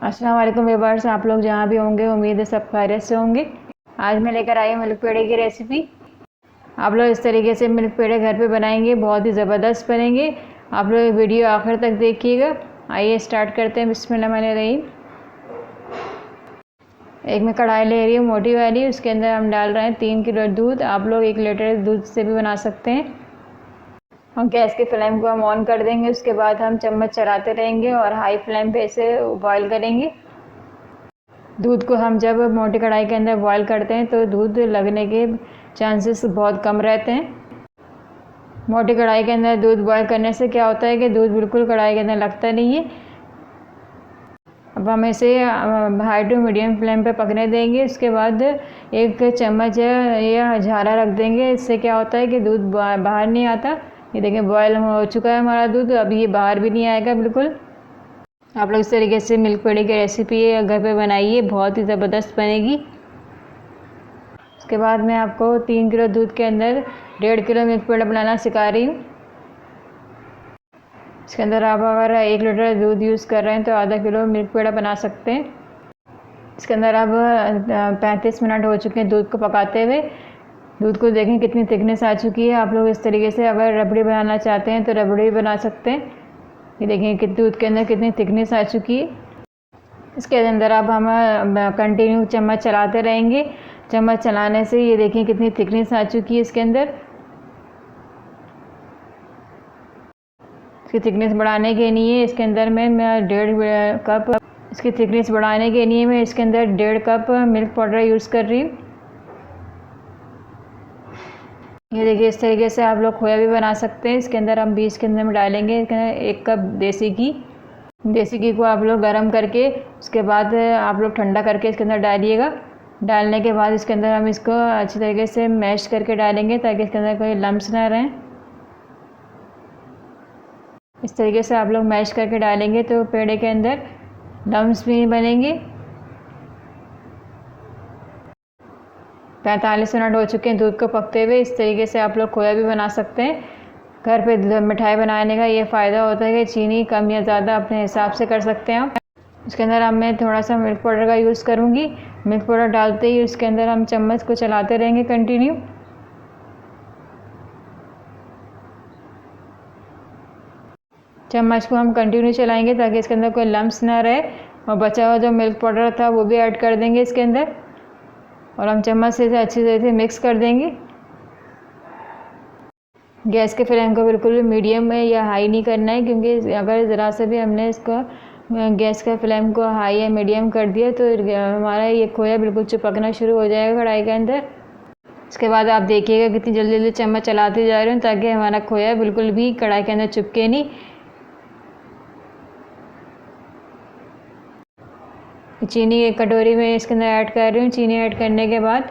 अस्सलाम वालेकुम व्यूअर्स, आप लोग जहाँ भी होंगे उम्मीद है सब खैरियत से होंगे। आज मैं लेकर आई हूँ मिल्क पेड़े की रेसिपी। आप लोग इस तरीके से मिल्क पेड़े घर पे बनाएंगे, बहुत ही ज़बरदस्त बनेंगे। आप लोग वीडियो आखिर तक देखिएगा। आइए स्टार्ट करते हैं। बिस्मिल्लाहिर्रहमानिर्रहीम। एक मैं कढ़ाई ले रही हूँ मोटी वाली, उसके अंदर हम डाल रहे हैं 3 किलो दूध। आप लोग 1 लीटर दूध से भी बना सकते हैं। हम गैस की फ्लेम को हम ऑन कर देंगे। उसके बाद हम चम्मच चलाते रहेंगे और हाई फ्लेम पे इसे बॉईल करेंगे। दूध को हम जब मोटी कढ़ाई के अंदर बॉईल करते हैं तो दूध लगने के चांसेस बहुत कम रहते हैं। मोटी कढ़ाई के अंदर दूध बॉईल करने से क्या होता है कि दूध बिल्कुल कढ़ाई के अंदर लगता नहीं है। अब हम इसे हाई टू मीडियम फ्लेम पे पकने देंगे। उसके बाद एक चम्मच या झारा रख देंगे। इससे क्या होता है कि दूध बाहर नहीं आता। ये देखें बॉयल हो चुका है हमारा दूध, अभी ये बाहर भी नहीं आएगा बिल्कुल। आप लोग इस तरीके से मिल्क पेड़े की रेसिपी घर पे बनाइए, बहुत ही ज़बरदस्त बनेगी। उसके बाद मैं आपको 3 किलो दूध के अंदर 1.5 किलो मिल्क पेड़ा बनाना सिखा रही हूँ। इसके अंदर आप अगर 1 लीटर दूध यूज़ कर रहे हैं तो आधा किलो मिल्क पेड़ा बना सकते हैं। इसके अंदर अब 35 मिनट हो चुके हैं दूध को पकाते हुए। दूध को देखें कितनी थिकनेस आ चुकी है। आप लोग इस तरीके से अगर रबड़ी बनाना चाहते हैं तो रबड़ी भी बना सकते हैं। ये देखें कि दूध के अंदर कितनी थिकनेस आ चुकी है। इसके अंदर अब हम कंटिन्यू चम्मच चलाते रहेंगे। चम्मच चलाने से ये देखिए कितनी थिकनेस आ चुकी है इसके अंदर। इसकी थिकनेस बढ़ाने के लिए इसके अंदर मैं 1.5 कप, इसकी थिकनेस बढ़ाने के लिए मैं इसके अंदर 1.5 कप मिल्क पाउडर यूज़ कर रही हूँ। ये देखिए इस तरीके से आप लोग खोया भी बना सकते हैं। इसके अंदर हम 20 के अंदर में डालेंगे 1 कप देसी घी। देसी घी को आप लोग गर्म करके उसके बाद आप लोग ठंडा करके इसके अंदर डालिएगा। डालने के बाद इसके अंदर हम इसको अच्छी तरीके से मैश करके डालेंगे ताकि इसके अंदर कोई लम्स ना रहें। इस तरीके से आप लोग मैश करके डालेंगे तो पेड़े के अंदर लम्स भी नहीं बनेंगे। 45 मिनट हो चुके हैं दूध को पकते हुए। इस तरीके से आप लोग खोया भी बना सकते हैं। घर पे मिठाई बनाने का ये फ़ायदा होता है कि चीनी कम या ज़्यादा अपने हिसाब से कर सकते हैं आप। इसके अंदर अब मैं थोड़ा सा मिल्क पाउडर का यूज़ करूँगी। मिल्क पाउडर डालते ही उसके अंदर हम चम्मच को चलाते रहेंगे कंटिन्यू। चम्मच को हम कंटिन्यू चलाएंगे ताकि इसके अंदर कोई लम्स ना रहे। और बचा हुआ जो मिल्क पाउडर था वो भी ऐड कर देंगे इसके अंदर और हम चम्मच से अच्छी तरह से मिक्स कर देंगे। गैस के फ्लेम को बिल्कुल भी मीडियम में या हाई नहीं करना है, क्योंकि अगर ज़रा से भी हमने इसको गैस का फ्लेम को हाई या मीडियम कर दिया तो हमारा ये खोया बिल्कुल चिपकना शुरू हो जाएगा कढ़ाई के अंदर। इसके बाद आप देखिएगा कितनी जल्दी जल्दी चम्मच चलाते जा रहे हैं ताकि हमारा खोया बिल्कुल भी कढ़ाई के अंदर चिपके नहीं। चीनी एक कटोरी में इसके अंदर ऐड कर रही हूँ। चीनी ऐड करने के बाद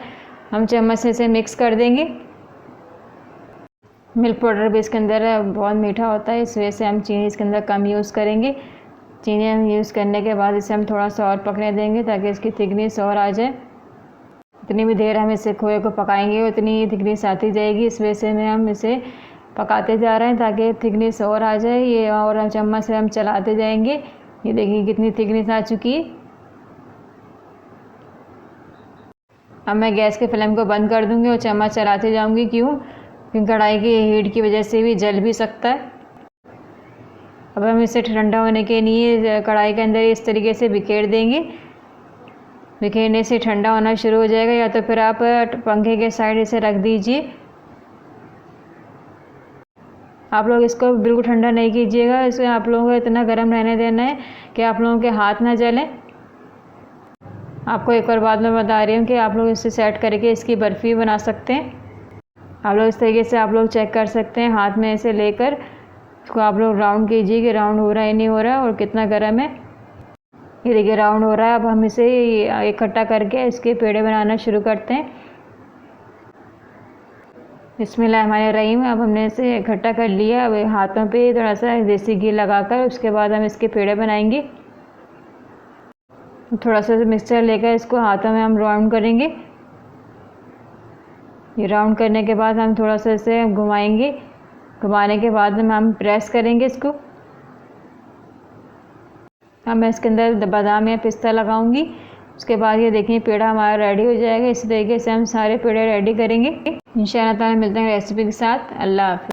हम चम्मच से इसे मिक्स कर देंगे। मिल्क पाउडर भी इसके अंदर बहुत मीठा होता है, इस वजह से हम चीनी इसके अंदर कम यूज़ करेंगे। चीनी हम यूज़ करने के बाद इसे हम थोड़ा सा और पकने देंगे ताकि इसकी थिकनेस और आ जाए। जितनी भी देर हम इसे खोए को पकाएंगे उतनी ही थिकनेस आती जाएगी। इस वजह से हम इसे पकाते जा रहे हैं ताकि थिकनेस और आ जाए ये, और हम चम्मच से हम चलाते जाएंगे। ये देखिए कितनी थिकनेस आ चुकी है। अब मैं गैस के फ्लेम को बंद कर दूँगी और चम्मच चलाते जाऊँगी। क्योंकि कढ़ाई की हीट की वजह से भी जल भी सकता है। अब हम इसे ठंडा होने के लिए कढ़ाई के अंदर इस तरीके से बिखेर देंगे। बिखेरने से ठंडा होना शुरू हो जाएगा, या तो फिर आप पंखे के साइड इसे रख दीजिए। आप लोग इसको बिल्कुल ठंडा नहीं कीजिएगा, इसे आप लोगों को इतना गर्म रहने देना है कि आप लोगों के हाथ ना जलें। आपको एक और बात मैं बता रही हूँ कि आप लोग इसे सेट करके इसकी बर्फ़ी बना सकते हैं। आप लोग इस तरीके से आप लोग चेक कर सकते हैं, हाथ में ऐसे लेकर इसको आप लोग राउंड कीजिए कि राउंड हो रहा है नहीं हो रहा है और कितना गर्म है। ये देखिए राउंड हो रहा है। अब हम इसे इकट्ठा करके इसके पेड़े बनाना शुरू करते हैं। बिस्मिल्लाहिर्रहमानिर्रहीम। अब हमने इसे इकट्ठा कर लिया। अब हाथों पे थोड़ा सा देसी घी लगाकर उसके बाद हम इसके पेड़े बनाएंगे। थोड़ा सा मिक्सचर लेकर इसको हाथों में हम राउंड करेंगे। ये राउंड करने के बाद हम थोड़ा सा इसे घुमाएंगे। घुमाने के बाद हम प्रेस करेंगे इसको। अब मैं इसके अंदर बादाम या पिस्ता लगाऊंगी। उसके बाद ये देखिए पेड़ा हमारा रेडी हो जाएगा। इसी तरीके से हम सारे पेड़े रेडी करेंगे। इंशाअल्लाह ताला मिलते हैं रेसिपी के साथ। अल्लाह हाफ़िज़।